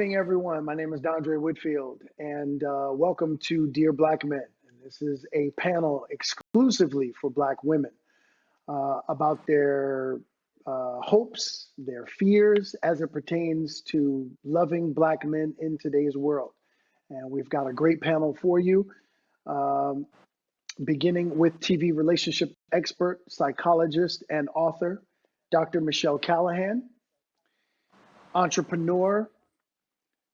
evening, everyone. My name is Dondre Whitfield, and welcome to Dear Black Men. And this is a panel exclusively for Black women about their hopes, their fears as it pertains to loving Black men in today's world. And we've got a great panel for you, um, beginning with TV relationship expert, psychologist, and author, Dr. Michelle Callahan, entrepreneur,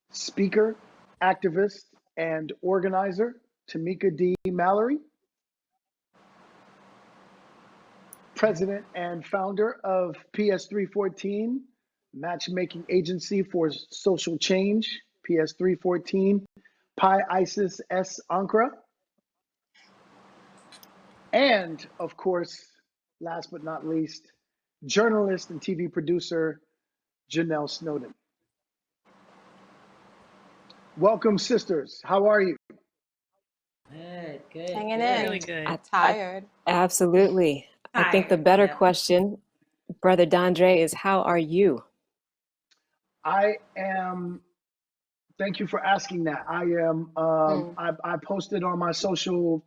speaker, activist, and organizer, Tamika D. Mallory, president and founder of PS314, matchmaking agency for social change, PS314, Pi-Isis Ankhra, and of course, last but not least, journalist and TV producer, Janelle Snowden. Welcome, sisters. How are you? Good. Hanging Good. in. Really good. Tired. Absolutely. I think the better question, Brother Dondre, is how are you? I am. Thank you for asking that. I am. I posted on my social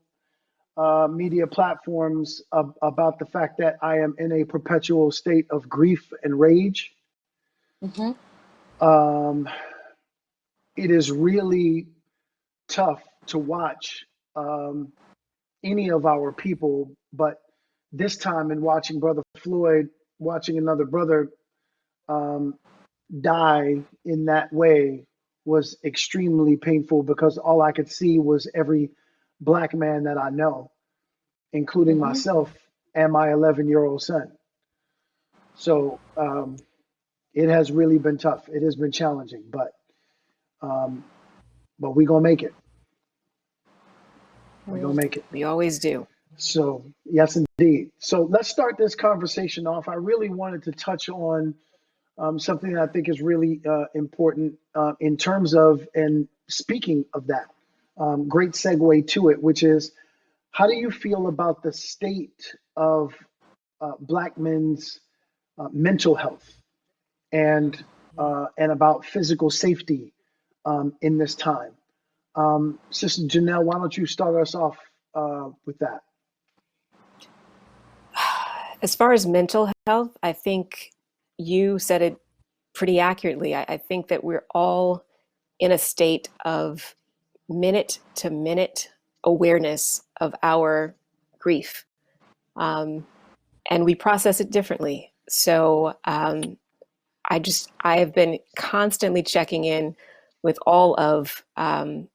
media platforms about the fact that I am in a perpetual state of grief and rage. Mm-hmm. It is really tough to watch any of our people, but this time in watching Brother Floyd, watching another brother die in that way was extremely painful because all I could see was every Black man that I know, including myself and my 11-year-old son. So it has really been tough. It has been challenging, but we're gonna make it. We're gonna make it. We always do. So yes, indeed. So let's start this conversation off. I really wanted to touch on something that I think is really important in terms of, and speaking of that, great segue to it, which is, how do you feel about the state of Black men's mental health and about physical safety in this time? Sister Janelle, why don't you start us off with that? As far as mental health, I think you said it pretty accurately. I think that we're all in a state of minute to minute awareness of our grief. And we process it differently. So I have been constantly checking in with all of the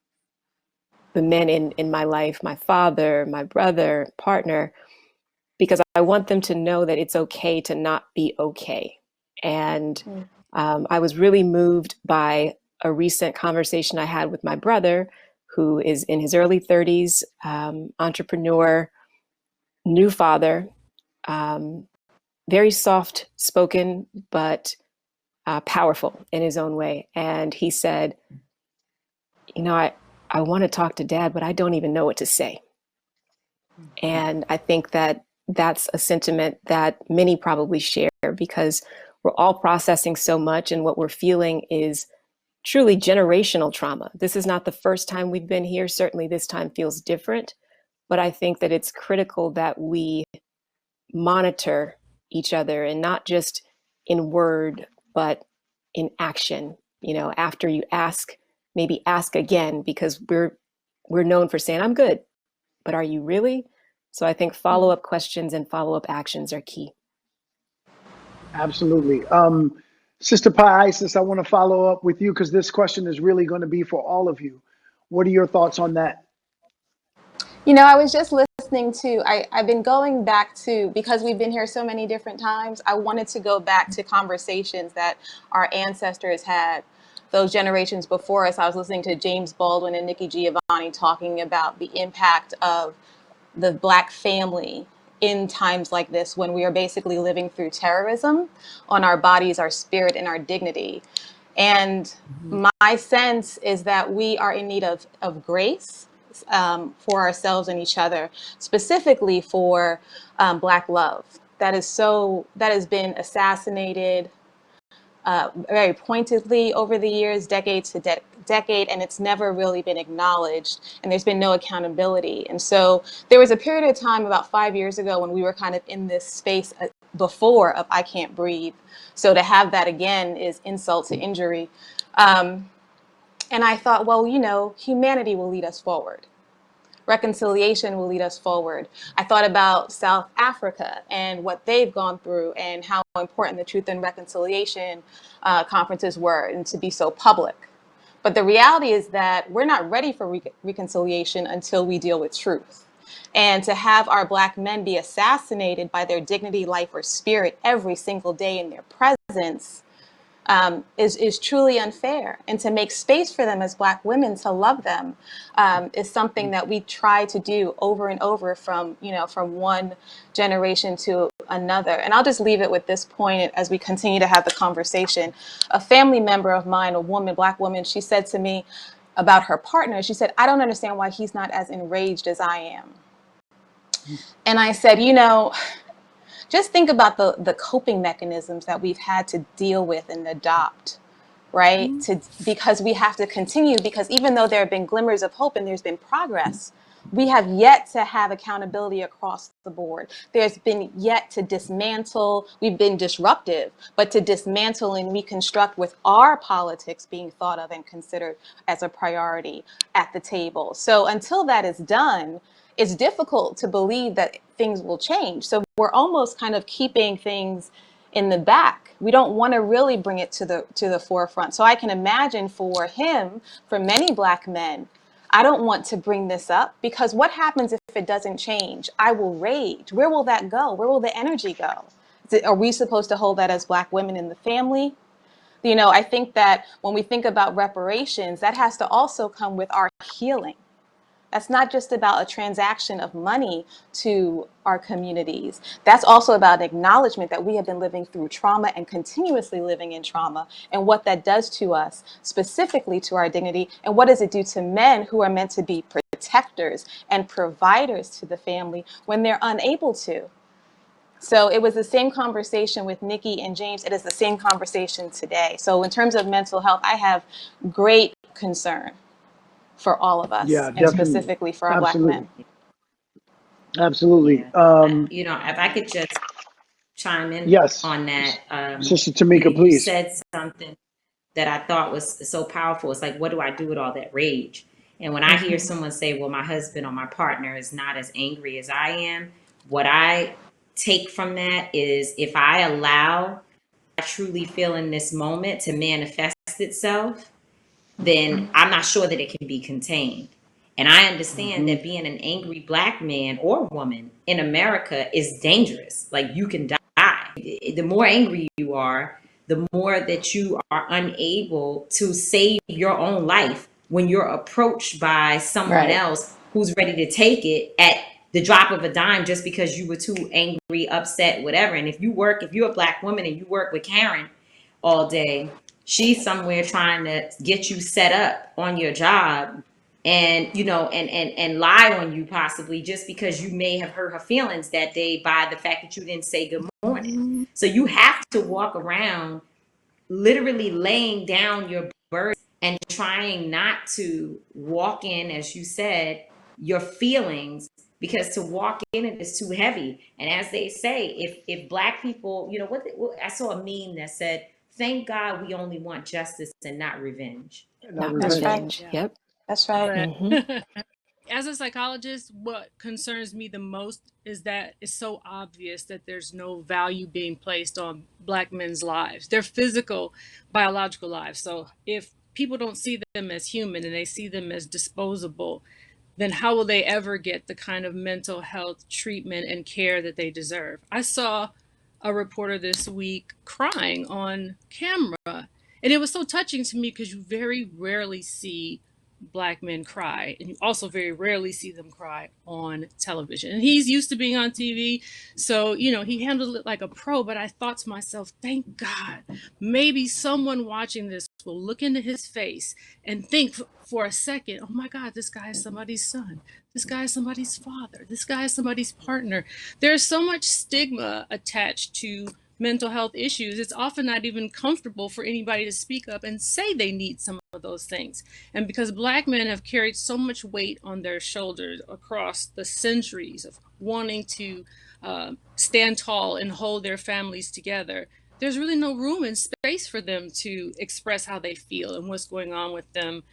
men in my life, my father, my brother, partner, because I want them to know that it's okay to not be okay. And I was really moved by a recent conversation I had with my brother, who is in his early 30s, entrepreneur, new father, very soft spoken, but powerful in his own way. And he said, I want to talk to Dad, but I don't even know what to say. And I think that that's a sentiment that many probably share, because we're all processing so much, and what we're feeling is truly generational trauma. This is not the first time we've been here. Certainly this time feels different, but I think that it's critical that we monitor each other, and not just in word, but in action. After you ask, maybe ask again, because we're known for saying, I'm good, but are you really? So I think follow-up questions and follow-up actions are key. Absolutely. Sister Pi-Isis, I want to follow up with you because this question is really going to be for all of you. What are your thoughts on that? I was just listening to, I've been going back to, because we've been here so many different times, I wanted to go back to conversations that our ancestors had, those generations before us. I was listening to James Baldwin and Nikki Giovanni talking about the impact of the Black family in times like this, when we are basically living through terrorism on our bodies, our spirit, and our dignity. And my sense is that we are in need of grace for ourselves and each other, specifically for Black love that has been assassinated, very pointedly over the years, decade to decade, and it's never really been acknowledged, and there's been no accountability. And so there was a period of time about 5 years ago when we were kind of in this space before of I can't breathe. So to have that again is insult to injury. And I thought, well, humanity will lead us forward. Reconciliation will lead us forward. I thought about South Africa and what they've gone through and how important the Truth and Reconciliation conferences were and to be so public. But the reality is that we're not ready for reconciliation until we deal with truth. And to have our Black men be assassinated by their dignity, life, or spirit every single day in their presence is truly unfair. And to make space for them as Black women to love them is something that we try to do over and over from one generation to another. And I'll just leave it with this point as we continue to have the conversation. A family member of mine, a woman, Black woman, she said to me about her partner, she said, I don't understand why he's not as enraged as I am. And I said, just think about the coping mechanisms that we've had to deal with and adopt, right? Because we have to continue, because even though there have been glimmers of hope and there's been progress, we have yet to have accountability across the board. There's been yet to dismantle, we've been disruptive, but to dismantle and reconstruct with our politics being thought of and considered as a priority at the table. So until that is done, it's difficult to believe that things will change. So we're almost kind of keeping things in the back. We don't want to really bring it to the forefront. So I can imagine for him, for many Black men, I don't want to bring this up, because what happens if it doesn't change? I will rage. Where will that go? Where will the energy go? Are we supposed to hold that as Black women in the family? I think that when we think about reparations, that has to also come with our healing. That's not just about a transaction of money to our communities. That's also about acknowledgement that we have been living through trauma and continuously living in trauma, and what that does to us, specifically to our dignity, and what does it do to men who are meant to be protectors and providers to the family when they're unable to. So it was the same conversation with Nikki and James. It is the same conversation today. So in terms of mental health, I have great concern for all of us, Yeah, and definitely. specifically for our Black Absolutely. men. Absolutely. Yeah. If I could just chime in Yes, on that, Sister Tamika, you please. said something that I thought was so powerful. It's like, what do I do with all that rage? And when I hear someone say, well, my husband or my partner is not as angry as I am, what I take from that is, if I allow I truly feel in this moment to manifest itself, then I'm not sure that it can be contained. And I understand Hmm. that being an angry Black man or woman in America is dangerous. Like, you can die. The more angry you are, the more that you are unable to save your own life when you're approached by someone Right. else who's ready to take it at the drop of a dime, just because you were too angry, upset, whatever. And if you're a Black woman and you work with Karen all day, she's somewhere trying to get you set up on your job, and and lie on you, possibly just because you may have hurt her feelings that day by the fact that you didn't say good morning. So you have to walk around literally laying down your burden and trying not to walk in, as you said, your feelings, because to walk in it is too heavy. And as they say, if Black people, I saw a meme that said, thank God we only want justice and not revenge. Not Not That's revenge. right. revenge. Yeah. Yep. That's right. Hmm. As a psychologist, what concerns me the most is that it's so obvious that there's no value being placed on Black men's lives, their physical, biological lives. So if people don't see them as human and they see them as disposable, then how will they ever get the kind of mental health treatment and care that they deserve? I saw a reporter this week crying on camera, and it was so touching to me because you very rarely see Black men cry, and you also very rarely see them cry on television. And he's used to being on TV, so he handled it like a pro. But I thought to myself, thank God, maybe someone watching this will look into his face and think for a second, oh my God, this guy is somebody's son, this guy is somebody's father, this guy is somebody's partner. There's so much stigma attached to mental health issues, it's often not even comfortable for anybody to speak up and say they need some of those things. And because Black men have carried so much weight on their shoulders across the centuries of wanting to stand tall and hold their families together, there's really no room and space for them to express how they feel and what's going on with them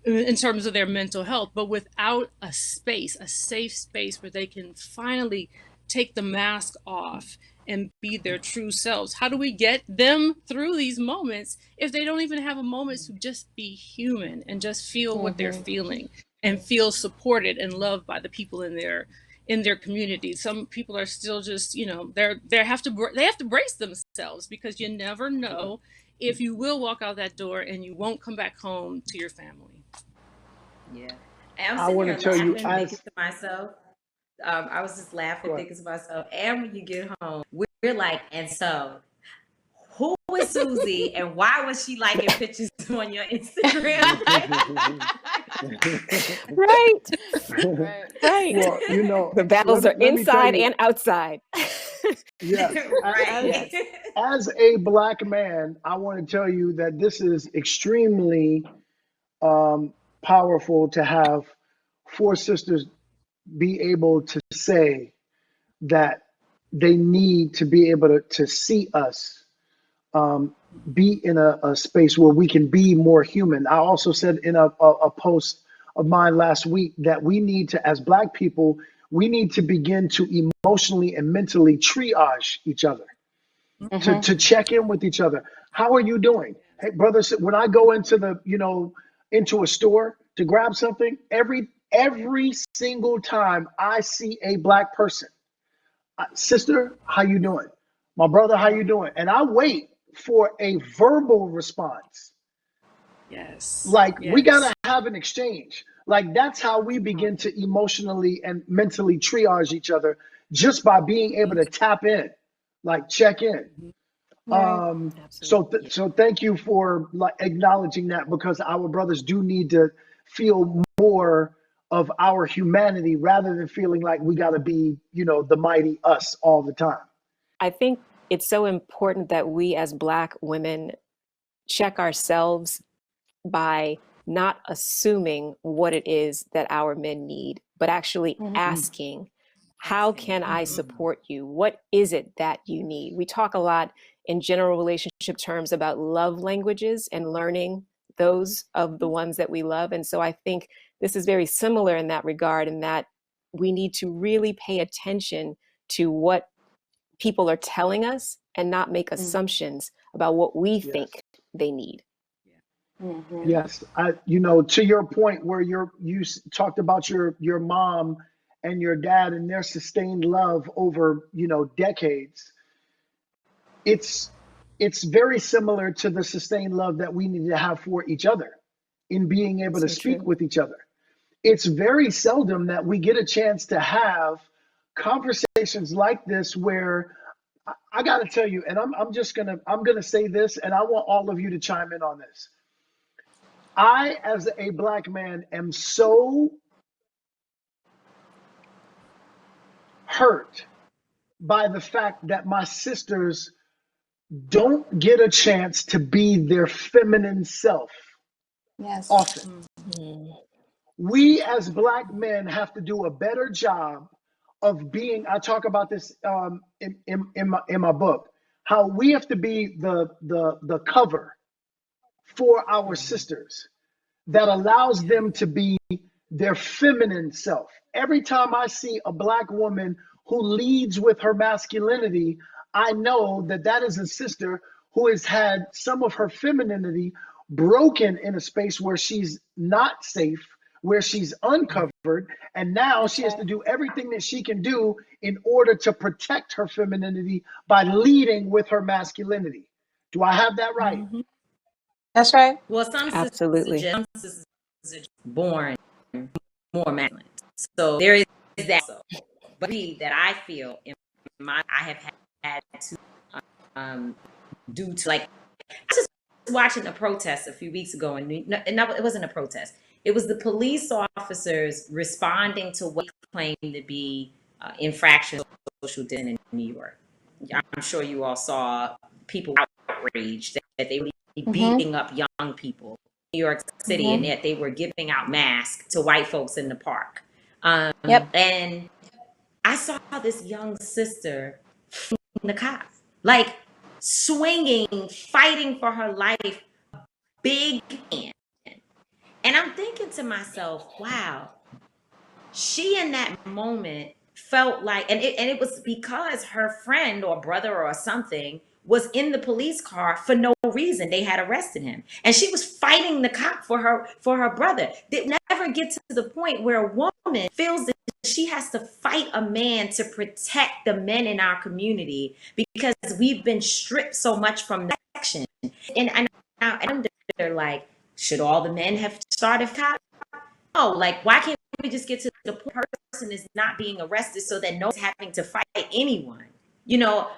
in terms of their mental health, but without a space, a safe space where they can finally take the mask off and be their true selves. How do we get them through these moments if they don't even have a moment to just be human and just feel what they're feeling and feel supported and loved by the people in their community? Some people are still just, they have to brace themselves, because you never know if you will walk out that door and you won't come back home to your family. Yeah. And I'm I sitting want to here tell you, laughing, thinking to myself, I was just laughing, thinking to myself, and when you get home, we're like, and so who is Susie and why was she liking pictures on your Instagram? Right. Right. well, The battles are let me tell inside you, and outside. yes, Right. Yes. as a Black man, I want to tell you that this is extremely powerful to have four sisters be able to say that they need to be able to see us, be in a space where we can be more human. I also said in a post of mine last week that we need to, as Black people, we need to begin to emotionally and mentally triage each other, to check in with each other. How are you doing? Hey, brother, when I go into into a store to grab something, every single time I see a Black person, sister, how you doing? My brother, how you doing? And I wait for a verbal response. Yes. Like, we Yes. gotta have an exchange. Like, that's how we begin to emotionally and mentally triage each other, just by being able to tap in, like check in. Right. Absolutely. So thank you for like acknowledging that, because our brothers do need to feel more of our humanity rather than feeling like we got to be, the mighty us all the time. I think it's so important that we as Black women check ourselves by not assuming what it is that our men need, but actually asking, how can I support you? What is it that you need? We talk a lot in general relationship terms about love languages and learning those of the ones that we love. And so I think this is very similar in that regard, in that we need to really pay attention to what people are telling us and not make assumptions about what we Yes. think they need. Yes. To your point where you talked about your mom and your dad and their sustained love over, decades. It's very similar to the sustained love that we need to have for each other in being able to So speak true. with each other. It's very seldom that we get a chance to have conversations like this where I got to tell you, and I'm gonna say this, and I want all of you to chime in on this. I, as a Black man, am so hurt by the fact that my sisters don't get a chance to be their feminine self Yes. often. We as Black men have to do a better job of being. I talk about this in my book. How we have to be the cover for our sisters that allows them to be their feminine self. Every time I see a Black woman who leads with her masculinity, I know that that is a sister who has had some of her femininity broken in a space where she's not safe, where she's uncovered, and now That's she has right. to do everything that she can do in order to protect her femininity by leading with her masculinity. Do I have that right? That's right. Well, some Absolutely. sisters are born more masculine. So there is that. So, but that I feel I have had to due to, like, I was just watching a protest a few weeks ago, and it wasn't a protest. It was the police officers responding to what claimed to be infraction of social distancing in New York. I'm sure you all saw people outraged that they were Mm-hmm. beating up young people in New York City, and Mm-hmm. that they were giving out masks to white folks in the park. Yep. And I saw this young sister in the cops, like swinging, fighting for her life, big man. And I'm thinking to myself, wow, she in that moment felt like, and it was because her friend or brother or something was in the police car for no reason. They had arrested him, and she was fighting the cop for her brother. They never get to the point where a woman feels that she has to fight a man to protect the men in our community because we've been stripped so much from the action. And I wonder, like, should all the men have started cops? No, like, why can't we just get to the person is not being arrested so that no one's having to fight anyone?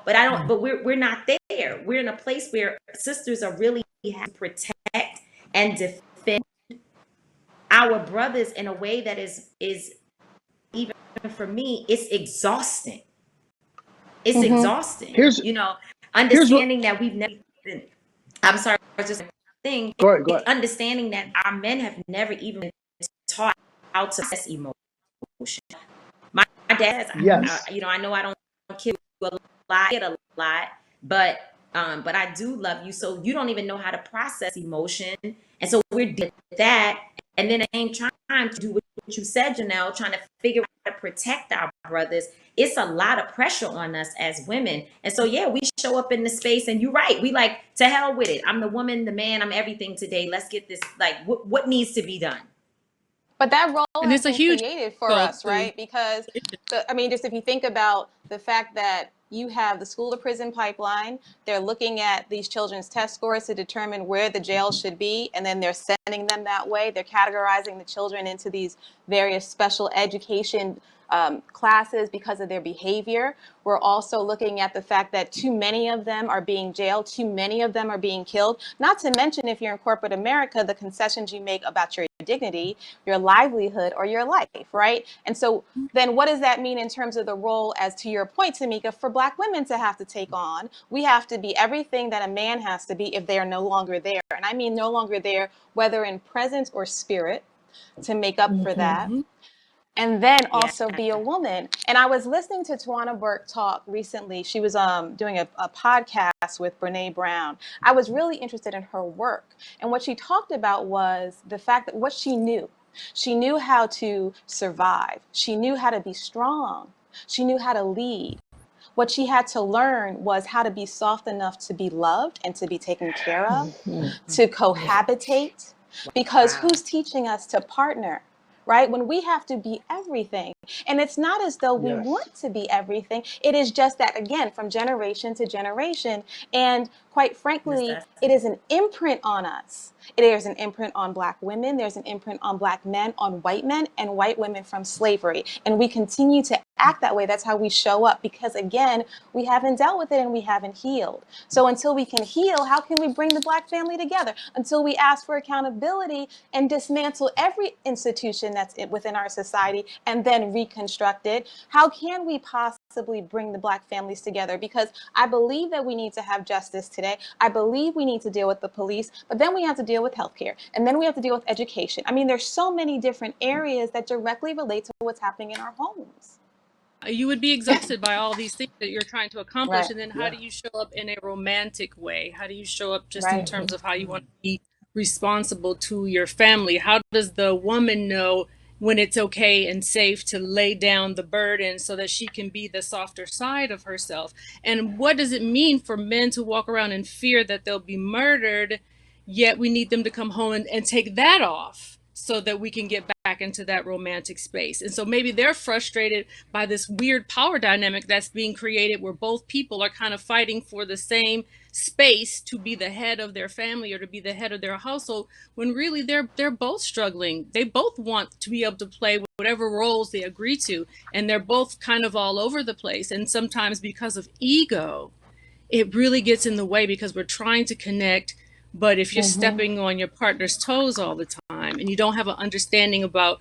But I don't, but we're not there. We're in a place where sisters are really have to protect and defend our brothers in a way that is even for me, it's exhausting. It's Mm-hmm. exhausting. Here's here's what. Understanding that we've never been, I'm sorry, just thing, Go ahead. Go ahead. understanding that our men have never even been taught how to express emotion. My dad, Yes. I know I don't kill you a lot, but I do love you. So you don't even know how to process emotion, and so we're doing that. And then at the same time, to do what you said, Janelle, trying to figure out how to protect our brothers. It's a lot of pressure on us as women, and so yeah, we show up in the space, and you're right. We like, to hell with it. I'm the woman, the man. I'm everything today. Let's get this. Like, what needs to be done? But that role And has it's a been huge created for goal us, too. right? Because, just if you think about the fact that you have the school to prison pipeline, they're looking at these children's test scores to determine where the jail should be, and then they're sending them that way. They're categorizing the children into these various special education classes because of their behavior. We're also looking at the fact that too many of them are being jailed, too many of them are being killed. Not to mention, if you're in corporate America, the concessions you make about your dignity, your livelihood, or your life, right? And so then what does that mean in terms of the role, as to your point, Tamika, for Black women to have to take on? We have to be everything that a man has to be if they are no longer there. And I mean no longer there, whether in presence or spirit, to make up for that. Mm-hmm. And then Yeah. also be a woman. And I was listening to Tawana Burke talk recently. She was doing a podcast with Brene Brown. I was really interested in her work. And what she talked about was the fact that what she knew. She knew how to survive. She knew how to be strong. She knew how to lead. What she had to learn was how to be soft enough to be loved and to be taken care of, to cohabitate, because Wow. who's teaching us to partner? Right? When we have to be everything. And it's not as though we Yes. want to be everything. It is just that, again, from generation to generation. And quite frankly, it is an imprint on us. There's an imprint on Black women. There's an imprint on Black men, on white men, and white women from slavery. And we continue to act that way. That's how we show up, because, again, we haven't dealt with it and we haven't healed. So until we can heal, how can we bring the Black family together? Until we ask for accountability and dismantle every institution that's within our society and then reconstruct it, how can we possibly bring the Black families together? Because I believe that we need to have justice today. I believe we need to deal with the police, but then we have to deal with healthcare, and then we have to deal with education. I mean, there's so many different areas that directly relate to what's happening in our homes. You would be exhausted by all these things that you're trying to accomplish. Right. And then how Yeah. do you show up in a romantic way? How do you show up just in Right. terms of how you want to be responsible to your family? How does the woman know when it's okay and safe to lay down the burden so that she can be the softer side of herself? And what does it mean for men to walk around in fear that they'll be murdered, yet we need them to come home and take that off so that we can get back into that romantic space? And so maybe they're frustrated by this weird power dynamic that's being created, where both people are kind of fighting for the same space to be the head of their family or to be the head of their household, when really they're both struggling. They both want to be able to play whatever roles they agree to, and they're both kind of all over the place. And sometimes because of ego, it really gets in the way, because we're trying to connect, but if you're stepping on your partner's toes all the time and you don't have an understanding about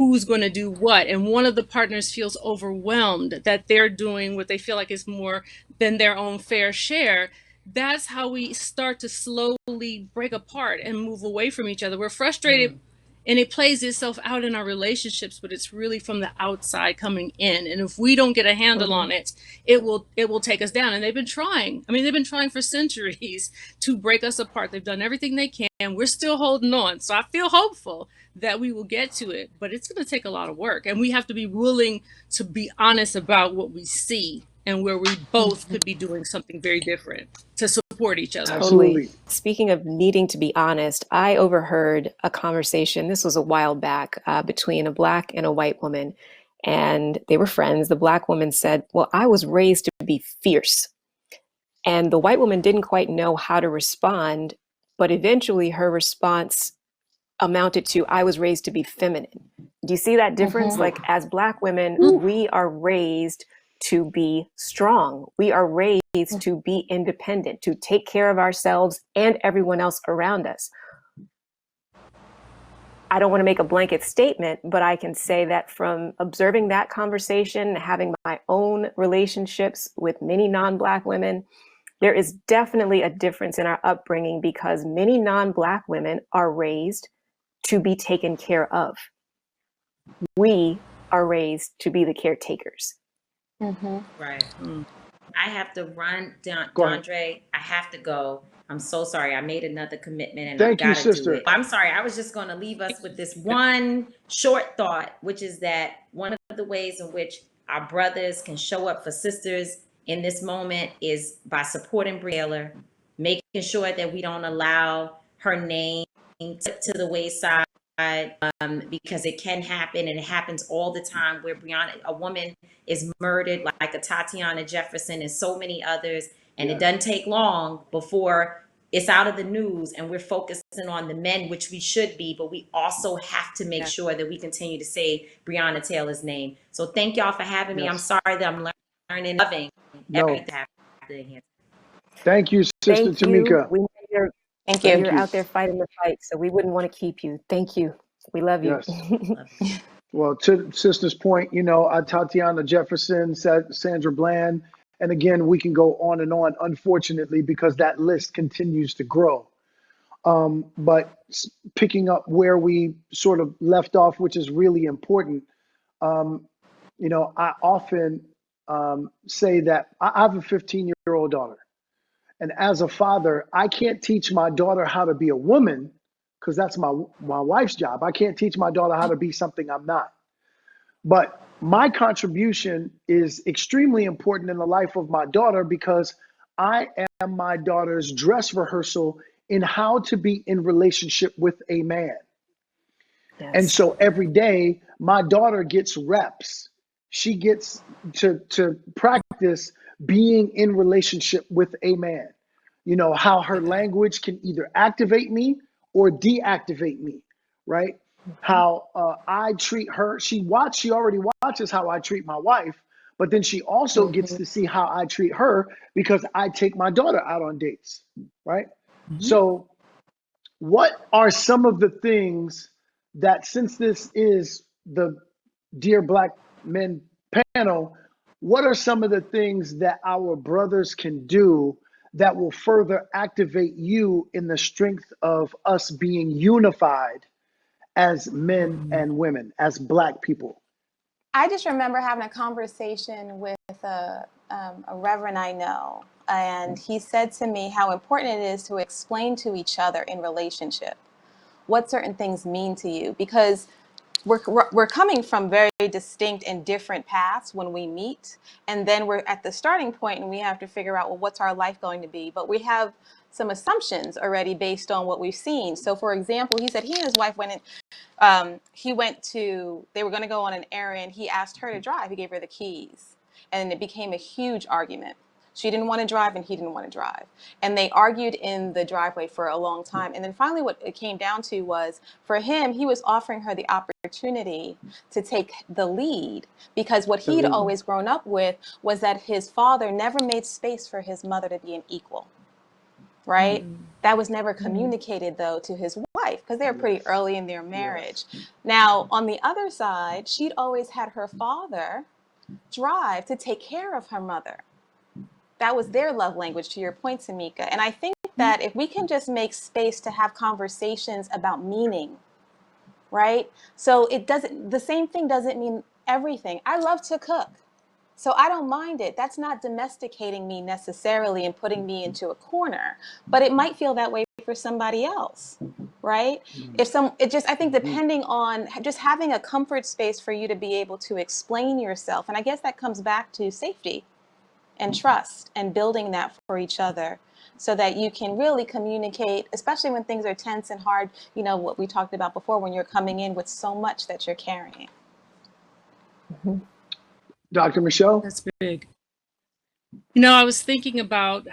who's going to do what, and one of the partners feels overwhelmed that they're doing what they feel like is more than their own fair share, that's how we start to slowly break apart and move away from each other. We're frustrated and it plays itself out in our relationships, but it's really from the outside coming in. And if we don't get a handle on it, it will take us down. And they've been trying. I mean, they've been trying for centuries to break us apart. They've done everything they can. We're still holding on. So I feel hopeful that we will get to it, but it's going to take a lot of work. And we have to be willing to be honest about what we see and where we both could be doing something very different to support each other. Absolutely. Speaking of needing to be honest, I overheard a conversation, this was a while back, between a Black and a white woman, and they were friends. The Black woman said, well, I was raised to be fierce. And the white woman didn't quite know how to respond, but eventually her response amounted to, I was raised to be feminine. Do you see that difference? Like, as Black women, we are raised to be strong. We are raised to be independent, to take care of ourselves and everyone else around us. I don't want to make a blanket statement, but I can say that from observing that conversation, having my own relationships with many non-Black women, there is definitely a difference in our upbringing because many non-Black women are raised to be taken care of. We are raised to be the caretakers. Right. I have to run, Go ahead. DeAndre. I have to go. I'm so sorry. I made another commitment and Thank I you, got to do sister. it. I'm sorry. I was just going to leave us with this one short thought, which is that one of the ways in which our brothers can show up for sisters in this moment is by supporting Briella, making sure that we don't allow her name to the wayside. Because it can happen and it happens all the time where a woman is murdered like a Tatiana Jefferson and so many others, and it doesn't take long before it's out of the news and we're focusing on the men, which we should be, but we also have to make sure that we continue to say Breonna Taylor's name. So thank y'all for having me. I'm sorry that I'm learning, loving everything happening here. Thank you, Sister Tamika. We know Thank you. you're out there fighting the fight, so we wouldn't want to keep you. Thank you. We love you. Yes. Well, to Sister's point, Tatiana Jefferson, Sandra Bland, and again, we can go on and on, unfortunately, because that list continues to grow. But picking up where we sort of left off, which is really important, I often say that I have a 15-year-old daughter. And as a father, I can't teach my daughter how to be a woman because that's my wife's job. I can't teach my daughter how to be something I'm not. But my contribution is extremely important in the life of my daughter because I am my daughter's dress rehearsal in how to be in relationship with a man. Yes. And so every day, my daughter gets reps. She gets to practice being in relationship with a man. How her language can either activate me or deactivate me, right? How I treat her. She already watches how I treat my wife, but then she also gets to see how I treat her because I take my daughter out on dates, right? So what are some of the things that, since this is the Dear Black Men panel, what are some of the things that our brothers can do that will further activate you in the strength of us being unified as men and women, as Black people? I just remember having a conversation with a reverend I know, and he said to me how important it is to explain to each other in relationship what certain things mean to you, because we're coming from very distinct and different paths when we meet, and then we're at the starting point and we have to figure out, well, what's our life going to be? But we have some assumptions already based on what we've seen. So for example, he said he and his wife went in, they were going to go on an errand. He asked her to drive. He gave her the keys, and it became a huge argument. She didn't want to drive and he didn't want to drive. And they argued in the driveway for a long time. And then finally what it came down to was, for him, he was offering her the opportunity to take the lead, because what he'd always grown up with was that his father never made space for his mother to be an equal, right? That was never communicated, though, to his wife. wife because they were pretty early in their marriage. Now, on the other side, she'd always had her father drive to take care of her mother. That was their love language, to your point, Tamika. And I think that if we can just make space to have conversations about meaning, right? So it doesn't, the same thing doesn't mean everything. I love to cook, so I don't mind it. That's not domesticating me necessarily and putting me into a corner, but it might feel that way for somebody else, right? I think depending on just having a comfort space for you to be able to explain yourself. And I guess that comes back to safety and trust and building that for each other so that you can really communicate, especially when things are tense and hard, you know, what we talked about before, when you're coming in with so much that you're carrying. Dr. Michelle? That's big. You know, I was thinking about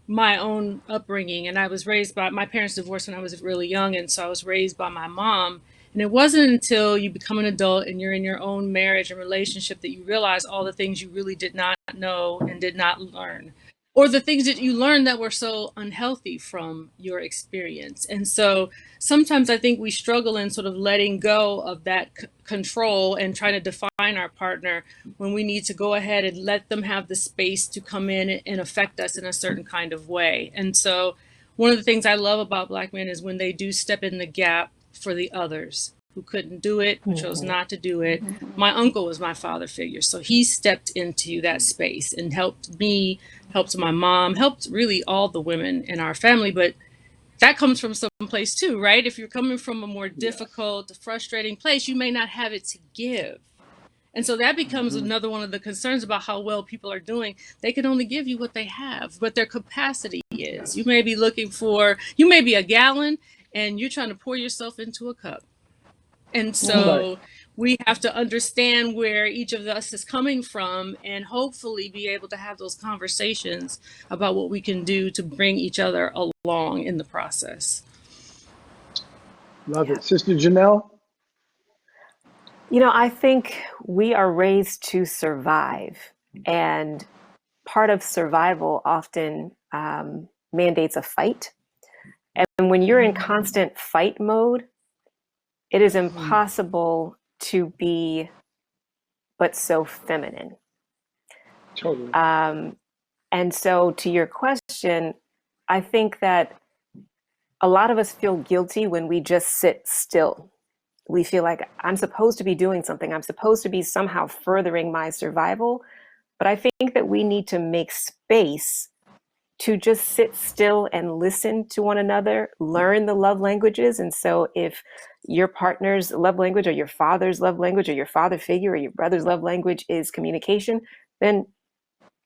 my own upbringing, and I was raised by, my parents divorced when I was really young, and so I was raised by my mom. And it wasn't until you become an adult and you're in your own marriage and relationship that you realize all the things you really did not know and did not learn, or the things that you learned that were so unhealthy from your experience. And so sometimes I think we struggle in sort of letting go of that control and trying to define our partner when we need to go ahead and let them have the space to come in and affect us in a certain kind of way. And so one of the things I love about Black men is when they do step in the gap for the others who couldn't do it, who chose not to do it. My uncle was my father figure, so he stepped into that space and helped me, helped my mom, helped really all the women in our family. But that comes from some place too, right? If you're coming from a more difficult, frustrating place, you may not have it to give. And so that becomes another one of the concerns about how well people are doing. They can only give you what they have, what their capacity is. You may be looking for, you may be a gallon and you're trying to pour yourself into a cup. And so we have to understand where each of us is coming from and hopefully be able to have those conversations about what we can do to bring each other along in the process. Love it. Sister Janelle? You know, I think we are raised to survive, and part of survival often mandates a fight. And when you're in constant fight mode, it is impossible to be but so feminine. Totally. And so to your question, I think that a lot of us feel guilty when we just sit still. We feel like I'm supposed to be doing something. I'm supposed to be somehow furthering my survival. But I think that we need to make space to just sit still and listen to one another, learn the love languages. And so if your partner's love language or your father's love language or your father figure or your brother's love language is communication, then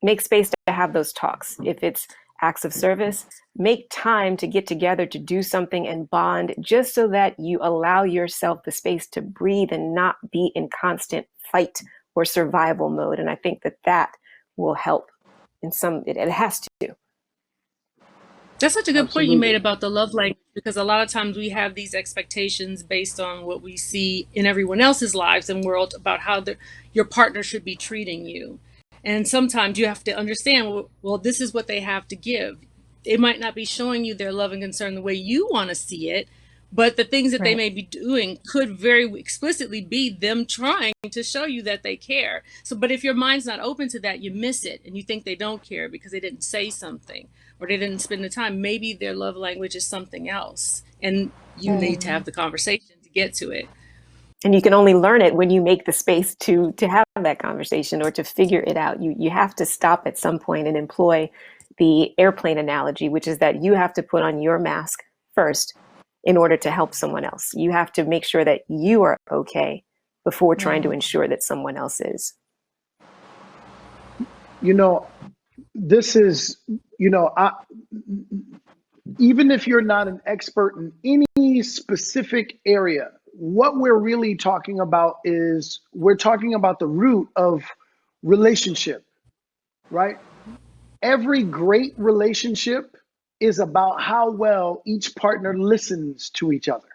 make space to have those talks. If it's acts of service, make time to get together to do something and bond, just so that you allow yourself the space to breathe and not be in constant fight or survival mode. And I think that that will help in some, it has to. That's such a good point you made about the love language, because a lot of times we have these expectations based on what we see in everyone else's lives and world about how your partner should be treating you. And sometimes you have to understand, well, this is what they have to give. They might not be showing you their love and concern the way you want to see it, but the things that they may be doing could very explicitly be them trying to show you that they care. So, but if your mind's not open to that, you miss it and you think they don't care because they didn't say something or they didn't spend the time. Maybe their love language is something else, and you need to have the conversation to get to it. And you can only learn it when you make the space to have that conversation or to figure it out. You have to stop at some point and employ the airplane analogy, which is that you have to put on your mask first in order to help someone else. You have to make sure that you are okay before trying to ensure that someone else is. You know, this is, you know, even if you're not an expert in any specific area, what we're really talking about is we're talking about the root of relationship, right? Every great relationship is about how well each partner listens to each other,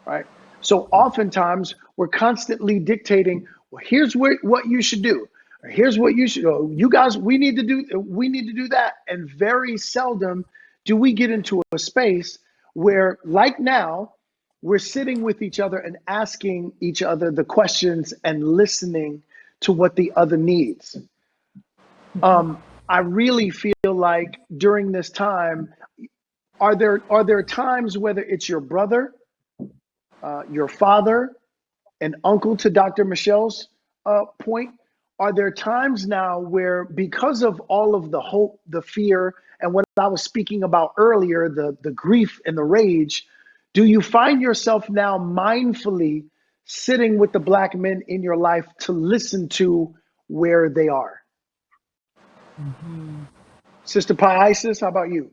right? So oftentimes we're constantly dictating, well, here's what you should do. Or here's what you should do. You guys, we need to do that. And very seldom do we get into a space where, like now, we're sitting with each other and asking each other the questions and listening to what the other needs. I really feel like during this time, are there times, whether it's your brother, your father, an uncle, to Dr. Michelle's point, are there times now where, because of all of the hope, the fear, and what I was speaking about earlier, the grief and the rage, do you find yourself now mindfully sitting with the Black men in your life to listen to where they are? Sister Pi-Isis, how about you?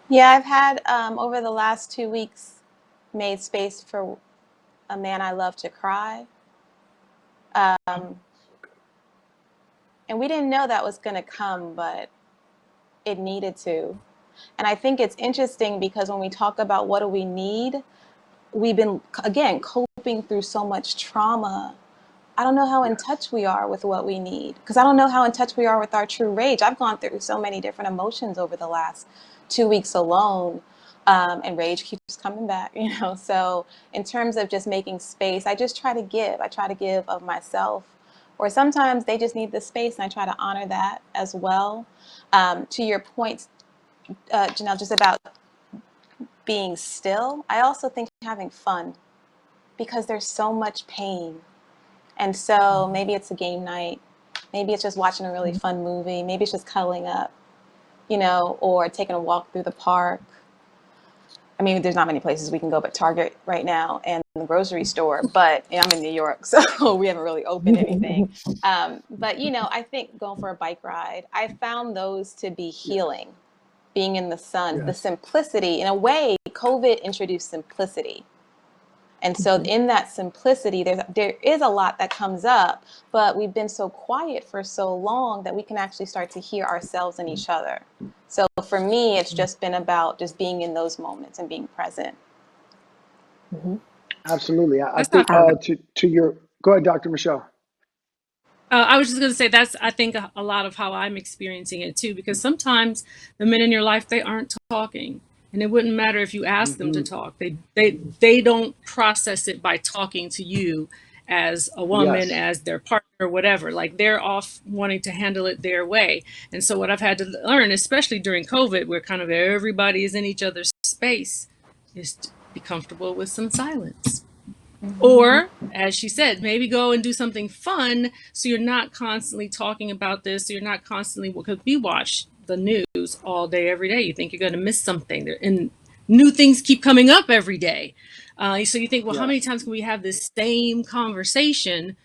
Yeah, I've had over the last 2 weeks made space for a man I love to cry. And we didn't know that was going to come, but it needed to. And I think it's interesting because when we talk about what do we need, we've been, again, coping through so much trauma. I don't know how in touch we are with what we need, because I don't know how in touch we are with our true rage. I've gone through so many different emotions over the last 2 weeks alone, and rage keeps coming back, So in terms of just making space, I just try to give. I try to give of myself, or sometimes they just need the space, and I try to honor that as well. To your point, Janelle, just about being still, I also think having fun, because there's so much pain. And so maybe it's a game night, maybe it's just watching a really fun movie, maybe it's just cuddling up, or taking a walk through the park. I mean, there's not many places we can go but Target right now and the grocery store, but I'm in New York, so we haven't really opened anything. But, I think going for a bike ride, I found those to be healing, being in the sun, the simplicity. In a way, COVID introduced simplicity. And so in that simplicity, there is a lot that comes up, but we've been so quiet for so long that we can actually start to hear ourselves and each other. So for me, it's just been about just being in those moments and being present. Absolutely. I That's think not. to your, go ahead, Dr. Michelle. I was just going to say that's, I think, a lot of how I'm experiencing it too, because sometimes the men in your life, they aren't talking, and it wouldn't matter if you ask them to talk. They don't process it by talking to you as a woman, Yes. as their partner, whatever. Like, they're off wanting to handle it their way. And so what I've had to learn, especially during COVID, where kind of everybody is in each other's space, is to be comfortable with some silence. Or, as she said, maybe go and do something fun so you're not constantly talking about this. So you're not constantly, because we watch the news all day, every day. You think you're going to miss something. And new things keep coming up every day. So you think, well, how many times can we have this same conversation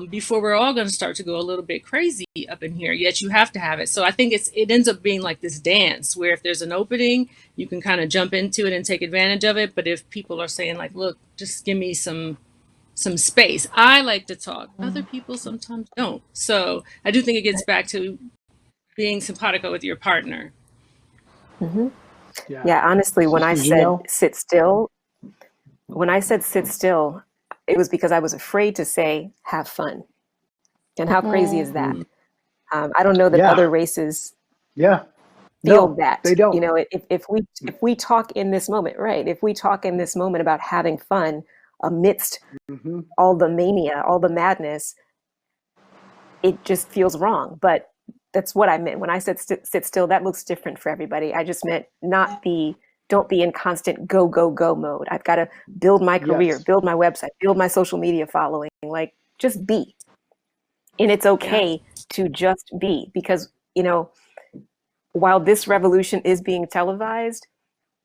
before we're all going to start to go a little bit crazy up in here? Yet you have to have it. So I think it ends up being like this dance where if there's an opening, you can kind of jump into it and take advantage of it. But if people are saying like, look, just give me some space. I like to talk. Other people sometimes don't. So I do think it gets back to being simpatico with your partner. Yeah, honestly, when I Sister said Janelle? sit still, it was because I was afraid to say have fun. And how crazy is that? I don't know that Yeah. other races Yeah. feel No, that. they don't. If we talk in this moment, right? If we talk in this moment about having fun amidst all the mania, all the madness, it just feels wrong. But that's what I meant when I said sit still. That looks different for everybody. I just meant don't be in constant go, go, go mode. I've got to build my career, Yes. build my website, build my social media following. Like, just be. And it's okay to just be, because, while this revolution is being televised,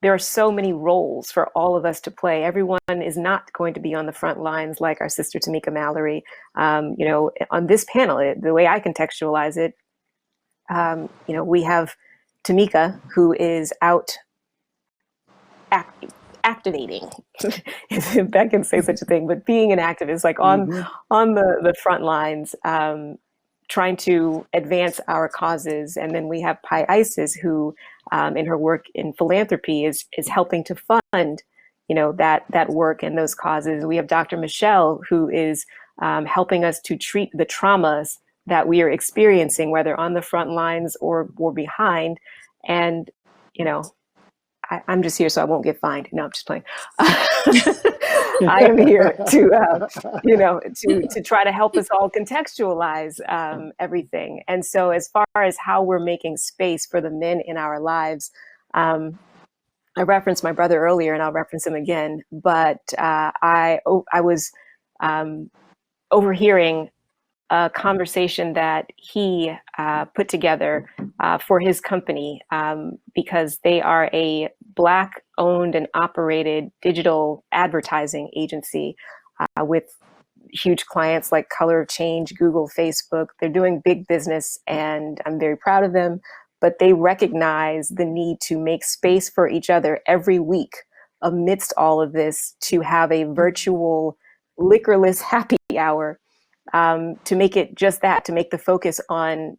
there are so many roles for all of us to play. Everyone is not going to be on the front lines like our sister Tamika Mallory. On this panel, the way I contextualize it, we have Tamika, who is out activating, if I can say such a thing, but being an activist, like on the front lines, trying to advance our causes. And then we have Pi-Isis, who in her work in philanthropy is helping to fund, that work and those causes. We have Dr. Michelle, who is helping us to treat the traumas that we are experiencing, whether on the front lines or behind. And, I'm just here so I won't get fined. No, I'm just playing. I am here to, to try to help us all contextualize everything. And so as far as how we're making space for the men in our lives, I referenced my brother earlier, and I'll reference him again. But I was overhearing a conversation that he put together for his company because they are a Black owned and operated digital advertising agency with huge clients like Color of Change, Google, Facebook. They're doing big business, and I'm very proud of them. But they recognize the need to make space for each other every week amidst all of this, to have a virtual liquorless happy hour, to make it just that, to make the focus on,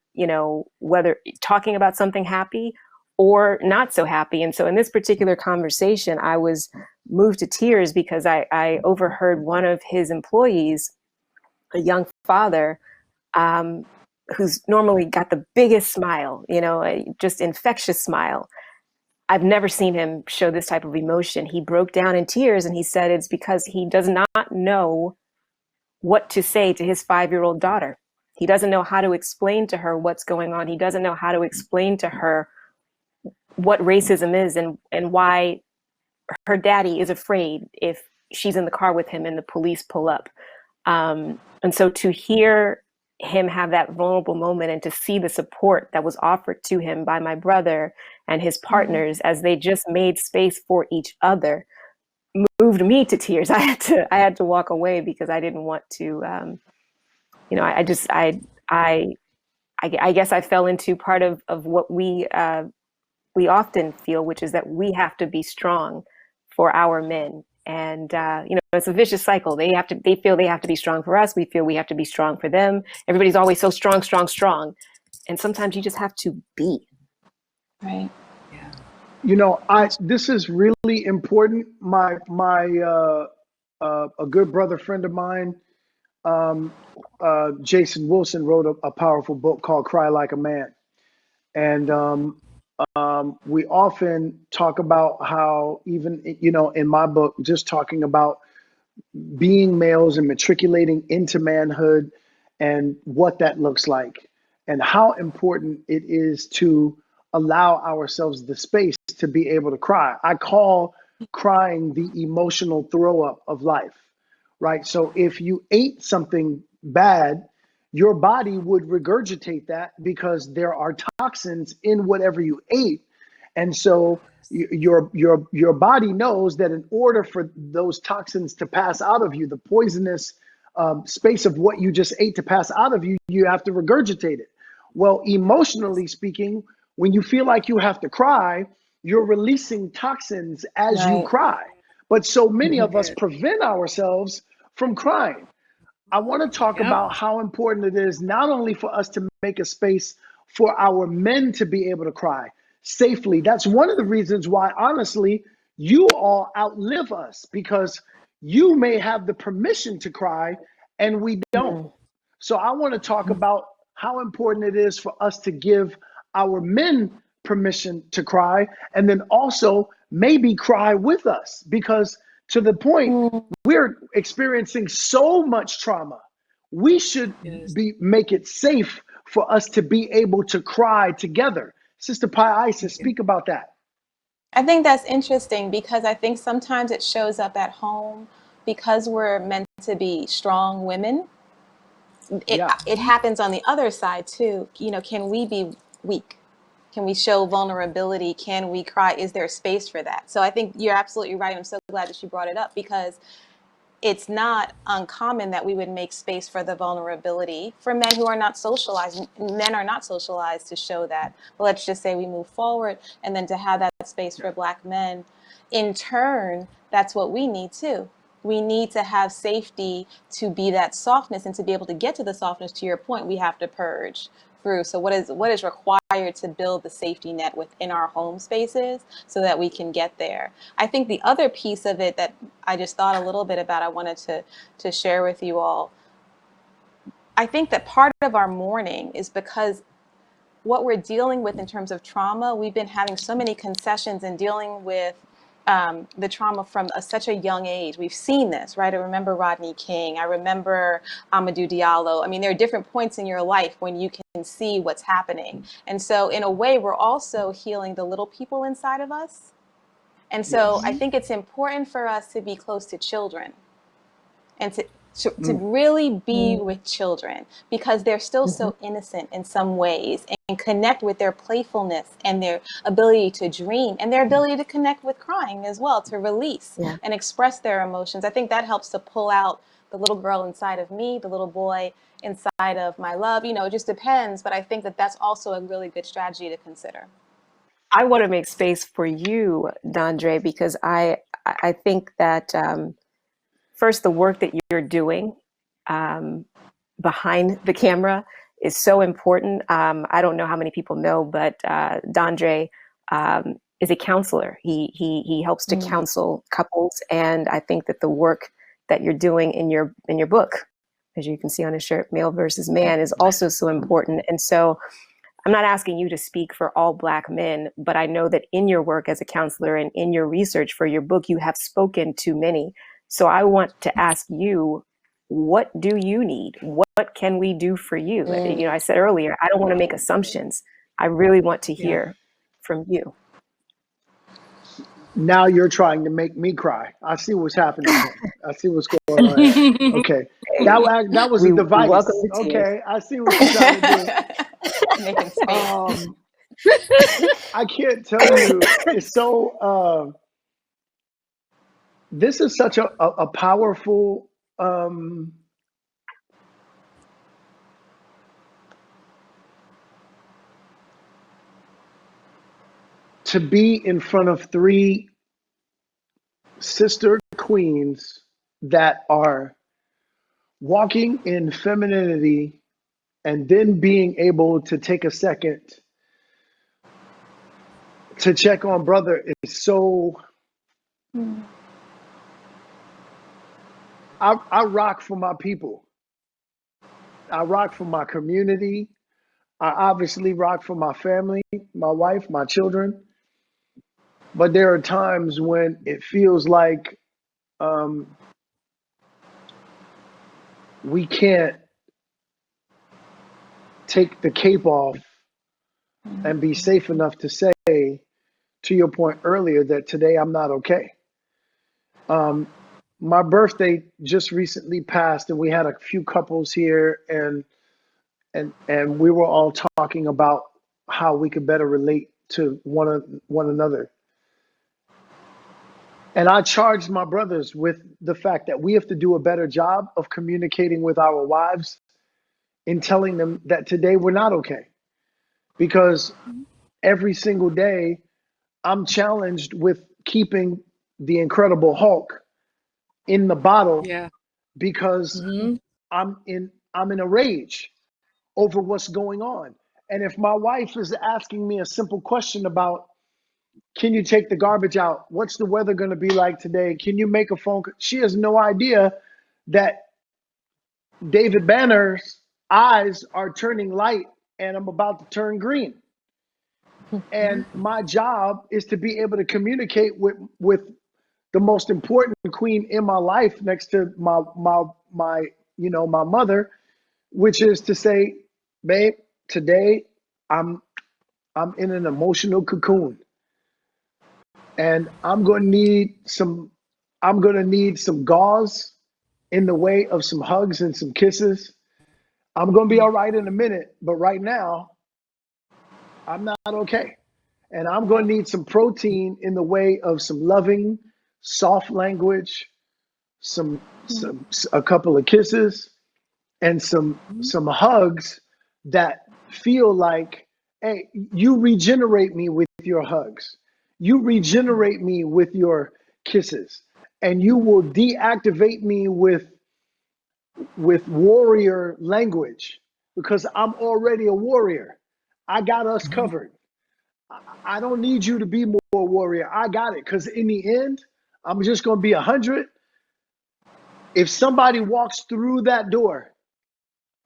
whether talking about something happy or not so happy. And so in this particular conversation, I was moved to tears because I overheard one of his employees, a young father, who's normally got the biggest smile, a just infectious smile. I've never seen him show this type of emotion. He broke down in tears, and he said it's because he does not know what to say to his 5-year-old daughter. He doesn't know how to explain to her what's going on. He doesn't know how to explain to her what racism is and why her daddy is afraid if she's in the car with him and the police pull up. And so to hear him have that vulnerable moment and to see the support that was offered to him by my brother and his partners as they just made space for each other moved me to tears. I had to walk away because I didn't want to, I guess I fell into part of what we often feel, which is that we have to be strong for our men. And, it's a vicious cycle. They feel they have to be strong for us. We feel we have to be strong for them. Everybody's always so strong, strong, strong. And sometimes you just have to be. Right. This is really important. My a good brother friend of mine, Jason Wilson, wrote a powerful book called Cry Like a Man. And we often talk about how, even, in my book, just talking about being males and matriculating into manhood and what that looks like, and how important it is to allow ourselves the space to be able to cry. I call crying the emotional throw up of life, right? So if you ate something bad, your body would regurgitate that because there are toxins in whatever you ate. And so your body knows that in order for those toxins to pass out of you, the poisonous space of what you just ate to pass out of you, you have to regurgitate it. Well, emotionally speaking, when you feel like you have to cry, you're releasing toxins as you Right. cry. But so many of us prevent ourselves from crying. I want to talk about how important it is not only for us to make a space for our men to be able to cry safely. That's one of the reasons why, honestly, you all outlive us, because you may have the permission to cry and we don't. So I want to talk about how important it is for us to give our men permission to cry, and then also maybe cry with us, because to the point, we're experiencing so much trauma. We should make it safe for us to be able to cry together. Sister Pi-Isis, speak about that. I think that's interesting because I think sometimes it shows up at home because we're meant to be strong women. It happens on the other side too. Can we be weak? Can we show vulnerability? Can we cry? Is there space for that? So I think you're absolutely right. I'm so glad that you brought it up, because it's not uncommon that we would make space for the vulnerability for men who are not socialized. Men are not socialized to show that. But let's just say we move forward, and then to have that space for Black men, in turn, that's what we need too. We need to have safety to be that softness, and to be able to get to the softness, to your point, we have to purge through. So what is required to build the safety net within our home spaces so that we can get there? I think the other piece of it that I just thought a little bit about, I wanted to share with you all. I think that part of our mourning is because what we're dealing with in terms of trauma, we've been having so many concessions and dealing with the trauma from such a young age. We've seen this, right? I remember Rodney King. I remember Amadou Diallo. I mean, there are different points in your life when you can see what's happening. And so in a way, we're also healing the little people inside of us. And so I think it's important for us to be close to children and to really be with children, because they're still so innocent in some ways, and connect with their playfulness and their ability to dream and their ability to connect with crying as well, to release and express their emotions. I think that helps to pull out the little girl inside of me, the little boy inside of my love. You know, it just depends. But I think that that's also a really good strategy to consider. I want to make space for you, Dondre, because I think that first, the work that you're doing behind the camera is so important. I don't know how many people know, but Dondre is a counselor. He helps to counsel couples, and I think that the work that you're doing in your book, as you can see on his shirt, Male versus Man, is also so important. And so I'm not asking you to speak for all Black men, but I know that in your work as a counselor and in your research for your book, you have spoken to many. So I want to ask you, what do you need? What can we do for you? You know, I said earlier, I don't want to make assumptions. I really want to hear from you. Now you're trying to make me cry. I see what's happening here. I see what's going on here. Okay. That was a We device. welcome the tears. Okay. I see what you're trying to Making space. do. I can't tell you. It's so, this is such a powerful, to be in front of three sister queens that are walking in femininity, and then being able to take a second to check on brother is so. I rock for my people. I rock for my community. I obviously rock for my family, my wife, my children. But there are times when it feels like we can't take the cape off and be safe enough to say, to your point earlier, that today I'm not okay. My birthday just recently passed, and we had a few couples here, and we were all talking about how we could better relate to one another. And I charged my brothers with the fact that we have to do a better job of communicating with our wives in telling them that today we're not okay. Because every single day I'm challenged with keeping the Incredible Hulk in the bottle because I'm in a rage over what's going on. And if my wife is asking me a simple question about, can you take the garbage out? What's the weather going to be like today? Can you make a phone call? She has no idea that David Banner's eyes are turning light and I'm about to turn green. And my job is to be able to communicate with the most important queen in my life, next to my my mother, which is to say, babe, today I'm in an emotional cocoon, and I'm going to need some gauze in the way of some hugs and some kisses. I'm going to be all right in a minute, but right now I'm not okay. And I'm going to need some protein in the way of some loving, soft language, a couple of kisses, and some hugs that feel like, hey, you regenerate me with your hugs. You regenerate me with your kisses, and you will deactivate me with warrior language, because I'm already a warrior. I got us covered. I don't need you to be more warrior. I got it. Because in the end, I'm just going to be 100. If somebody walks through that door,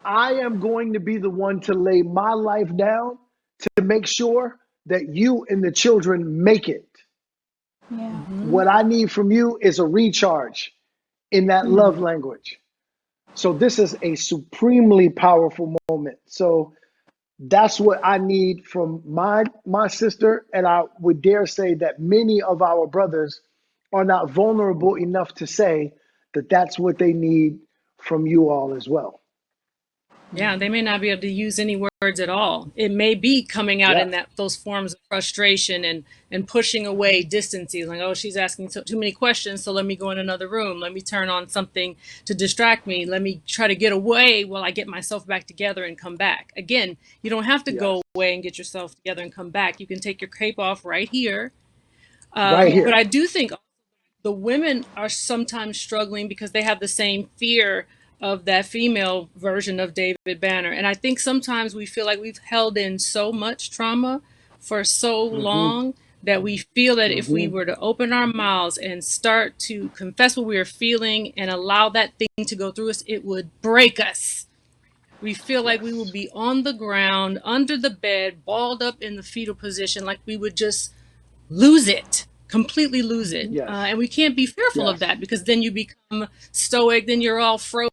I am going to be the one to lay my life down to make sure that you and the children make it. Yeah. What I need from you is a recharge in that love language. So this is a supremely powerful moment. So that's what I need from my sister, and I would dare say that many of our brothers are not vulnerable enough to say that that's what they need from you all as well. Yeah, they may not be able to use any words at all. It may be coming out Yeah. in those forms of frustration and pushing away, distancing, like, oh, she's asking too many questions, so let me go in another room. Let me turn on something to distract me. Let me try to get away while I get myself back together and come back. Again, you don't have to Yes. go away and get yourself together and come back. You can take your cape off right here. Right But here. I do think the women are sometimes struggling because they have the same fear of that female version of David Banner. And I think sometimes we feel like we've held in so much trauma for so Mm-hmm. long that we feel that if we Mm-hmm. were to open our mouths and start to confess what we are feeling and allow that thing to go through us, it would break us. We feel like we would Yes. be on the ground, under the bed, balled up in the fetal position, like we would just lose it, completely lose it. Yes. And we can't be fearful of Yes. that because then you become stoic, then you're all frozen.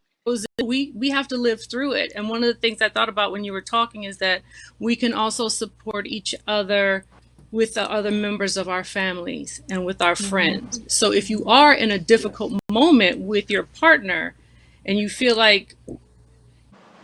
We have to live through it. And one of the things I thought about when you were talking is that we can also support each other with the other members of our families and with our friends. So if you are in a difficult Yes. moment with your partner and you feel like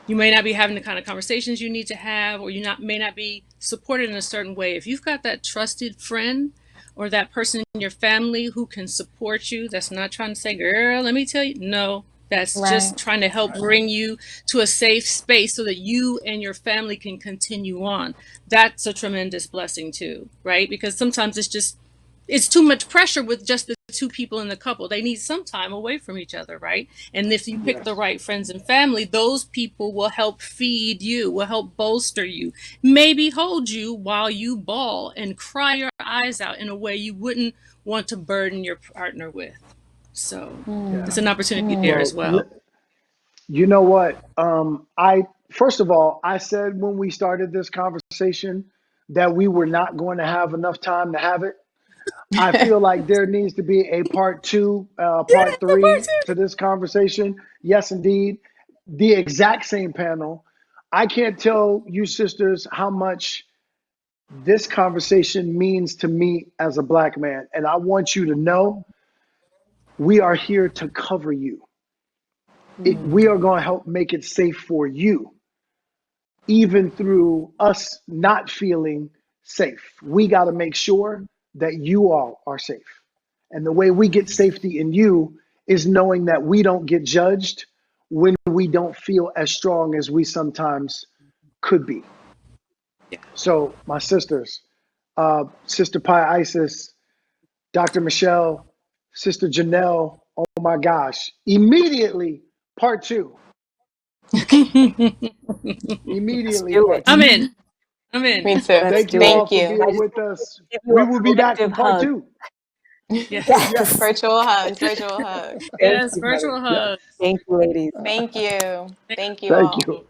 you may not be having the kind of conversations you need to have, or may not be supported in a certain way. If you've got that trusted friend or that person in your family who can support you, that's not trying to say, girl, let me tell you. No, that's Right. just trying to help bring you to a safe space so that you and your family can continue on. That's a tremendous blessing too, right? Because sometimes it's too much pressure with just the two people in the couple. They need some time away from each other, right? And if you pick the Yes. right friends and family, those people will help feed you, will help bolster you, maybe hold you while you bawl and cry your eyes out in a way you wouldn't want to burden your partner with. So Yeah. it's an opportunity there as Well, well. you know what? I first of all, I said when we started this conversation that we were not going to have enough time to have it. I feel like there needs to be a part two, part three to this conversation. Yes, indeed. The exact same panel. I can't tell you sisters how much this conversation means to me as a black man. And I want you to know we are here to cover you. We are going to help make it safe for you, even through us not feeling safe. We got to make sure that you all are safe. And the way we get safety in you is knowing that we don't get judged when we don't feel as strong as we sometimes could be. So, my sisters, Sister Pi-Isis, Dr. Michelle, Sister Janelle, oh my gosh, immediately part two. Let's Immediately do it. part I'm two. in. I'm in. Me too. Let's Thank do you it. all Thank for you. I being just with us. give you We a will be back for collective part hug. two. Yes. Yes. Virtual hugs. Virtual hugs. Thank Yes, you. virtual Yes. hug. Thank you, ladies. Thank you. Thank Thank you Thank all. you.